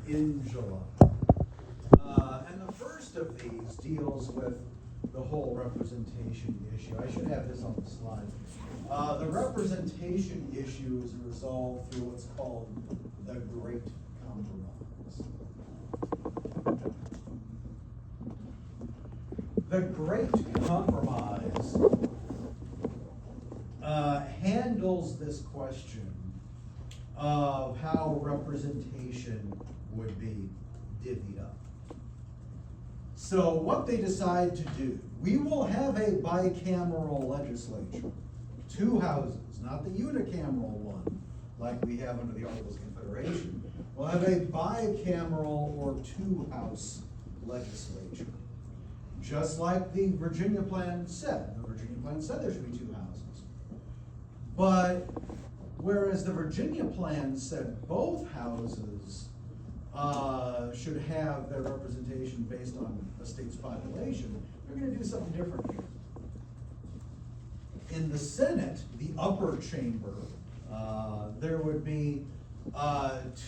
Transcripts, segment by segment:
in July. And the first of these deals with the whole representation issue. I should have this on the slide. The representation issue is resolved through what's called the Great Compromise. The Great Compromise handles this question of how representation would be divvied up. So what they decide to do, we will have a bicameral legislature, two houses, not the unicameral one like we have under the Articles of Confederation. We'll have a bicameral or two-house legislature, just like the Virginia Plan said. The Virginia Plan said there should be two houses. But whereas the Virginia Plan said both houses should have their representation based on a state's population, they're going to do something different here. In the Senate, the upper chamber, there would be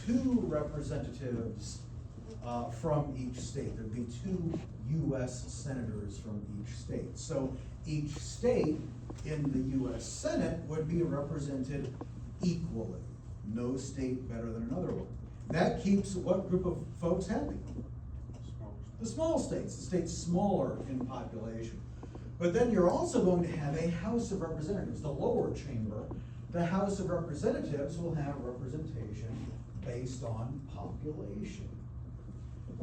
two representatives from each state. There'd be two U.S. senators from each state. So each state in the U.S. Senate would be represented equally. No state better than another one. That keeps what group of folks happy? The small states, the states smaller in population. But then you're also going to have a House of Representatives, the lower chamber. The House of Representatives will have representation based on population.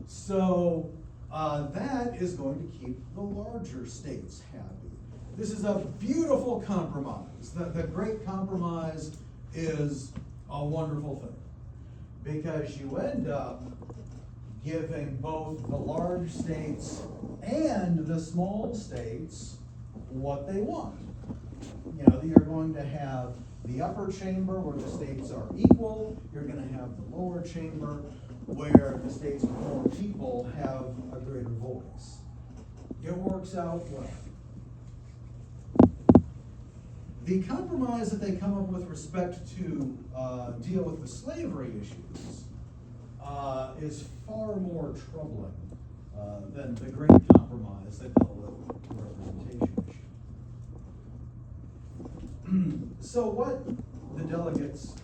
So that is going to keep the larger states happy. This is a beautiful compromise. The Great Compromise is a wonderful thing, because you end up giving both the large states and the small states what they want. You know, you're going to have the upper chamber where the states are equal. You're going to have the lower chamber where the states with more people have a greater voice. It works out well. The compromise that they come up with respect to deal with the slavery issues is far more troubling than the Great Compromise that dealt with the representation issue. So what the delegates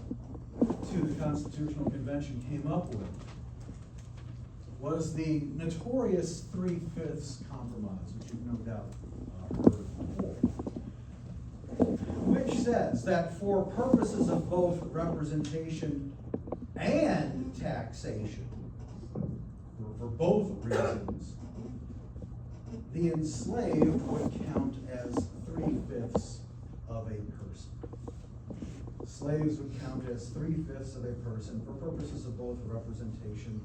to the Constitutional Convention came up with was the notorious 3/5 compromise, which you've no doubt heard before, which says that for purposes of both representation and taxation, for both reasons, the enslaved would count as 3/5 of a person. Slaves would count as 3/5 of a person for purposes of both representation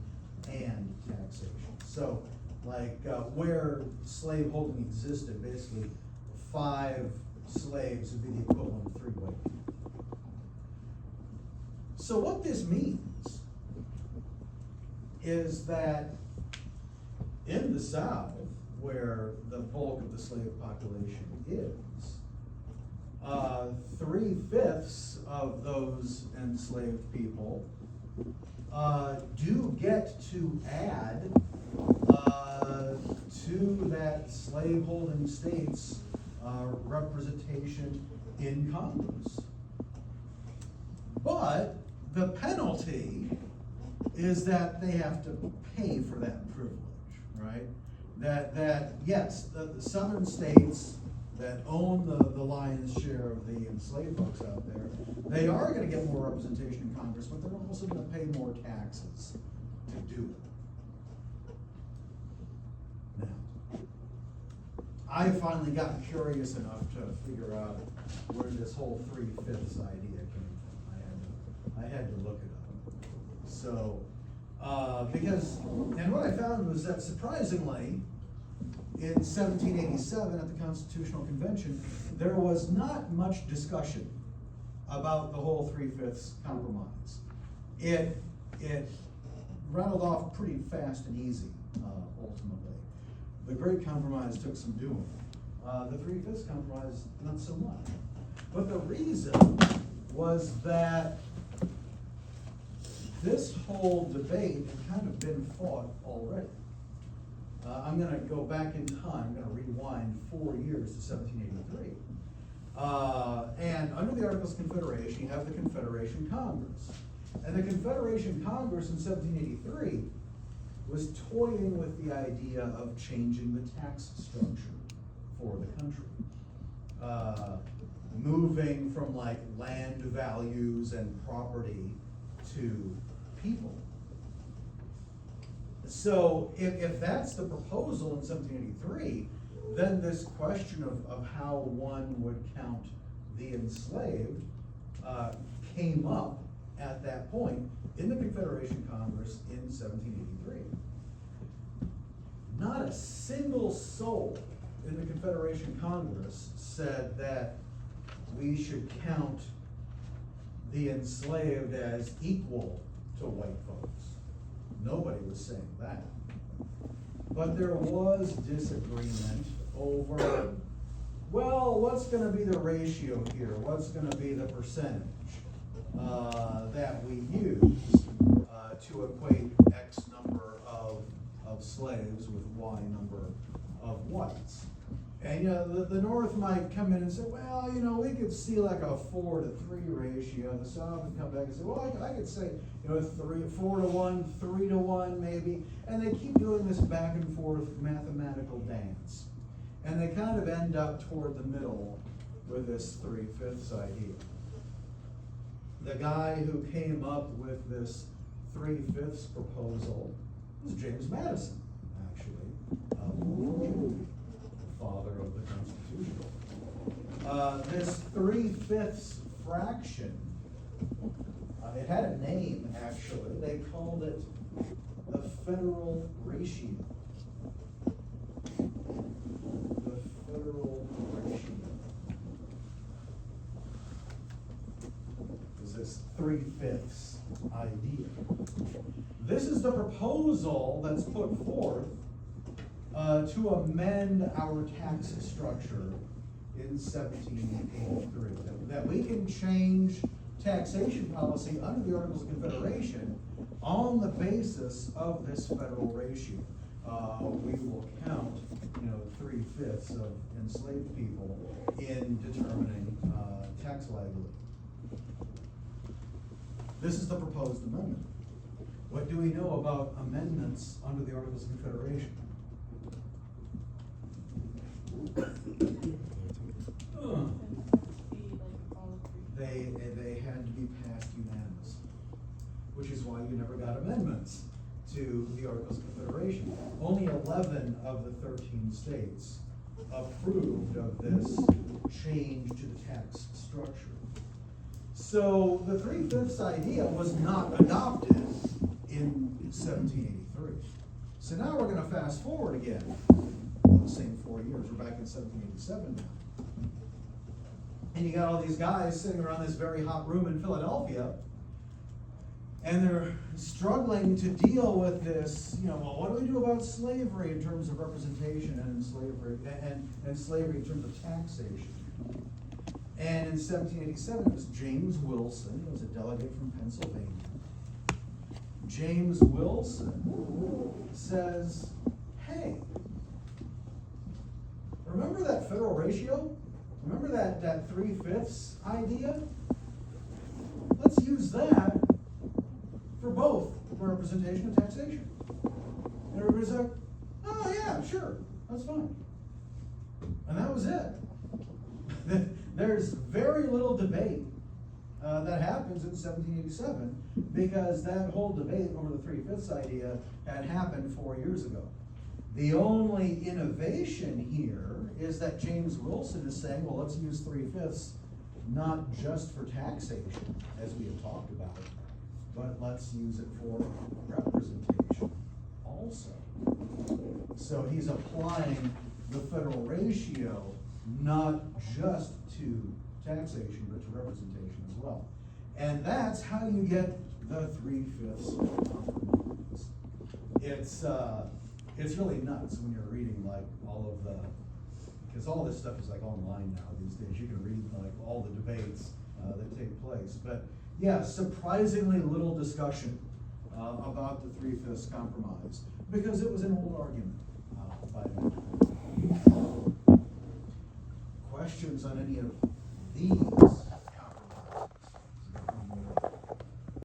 and taxation. So, like where slaveholding existed, basically 5 slaves would be the equivalent of 3 white people. So what this means is that in the South, where the bulk of the slave population is, 3/5 of those enslaved people do get to add to that slaveholding state's representation in Congress. But the penalty is that they have to pay for that privilege, right? That yes, the southern states that own the lion's share of the enslaved folks out there, they are going to get more representation in Congress, but they're also going to pay more taxes to do it. Now, I finally got curious enough to figure out where this whole 3/5 idea came from. I had to look it up. So, and what I found was that surprisingly, in 1787 at the Constitutional Convention, there was not much discussion about the whole 3/5 compromise. It rattled off pretty fast and easy, ultimately. The Great Compromise took some doing. The 3/5 compromise, not so much. But the reason was that this whole debate had kind of been fought already. I'm gonna go back in time, I'm gonna rewind 4 years to 1783. And under the Articles of Confederation, you have the Confederation Congress. And the Confederation Congress in 1783 was toying with the idea of changing the tax structure for the country. Moving from like land values and property to people. So if that's the proposal in 1783, then this question of how one would count the enslaved came up at that point in the Confederation Congress in 1783. Not a single soul in the Confederation Congress said that we should count the enslaved as equal to white folks. Nobody was saying that. But there was disagreement over, well, what's going to be the ratio here? What's going to be the percentage that we use to equate X number of slaves with Y number of whites? And you know, the North might come in and say, well, you know, we could see like a 4-to-3 ratio. The South would come back and say, well, I could say, you know, 4-to-1, 3-to-1 maybe. And they keep doing this back and forth mathematical dance. And they kind of end up toward the middle with this 3/5 idea. The guy who came up with this 3/5 proposal was James Madison, actually, father of the Constitution. This 3/5 fraction, it had a name actually. They called it the federal ratio. The federal ratio is this 3/5 idea. This is the proposal that's put forth to amend our tax structure in 1783. That we can change taxation policy under the Articles of Confederation on the basis of this federal ratio. We will count, you know, 3/5 of enslaved people in determining tax liability. This is the proposed amendment. What do we know about amendments under the Articles of Confederation? They had to be passed unanimously, which is why you never got amendments to the Articles of Confederation. Only 11 of the 13 states approved of this change to the tax structure. So the 3/5 idea was not adopted in 1783. So now we're going to fast forward again. The same 4 years. We're back in 1787 now. And you got all these guys sitting around this very hot room in Philadelphia, and they're struggling to deal with this, you know, well, what do we do about slavery in terms of representation and slavery in terms of taxation? And in 1787, it was James Wilson, who was a delegate from Pennsylvania. James Wilson says, hey, remember that federal ratio? Remember that 3/5 idea? Let's use that for both representation and taxation. And everybody's like, oh yeah, sure, that's fine. And that was it. There's very little debate that happens in 1787 because that whole debate over the 3/5 idea had happened 4 years ago. The only innovation here is that James Wilson is saying, well, let's use 3/5 not just for taxation, as we have talked about, but let's use it for representation also. So he's applying the federal ratio not just to taxation, but to representation as well. And that's how you get the 3/5 compromise. It's really nuts when you're reading like all of the, because all this stuff is like online now these days. You can read like all the debates that take place. But yeah, surprisingly little discussion about the 3/5 compromise, because it was an old argument by then. Questions on any of these?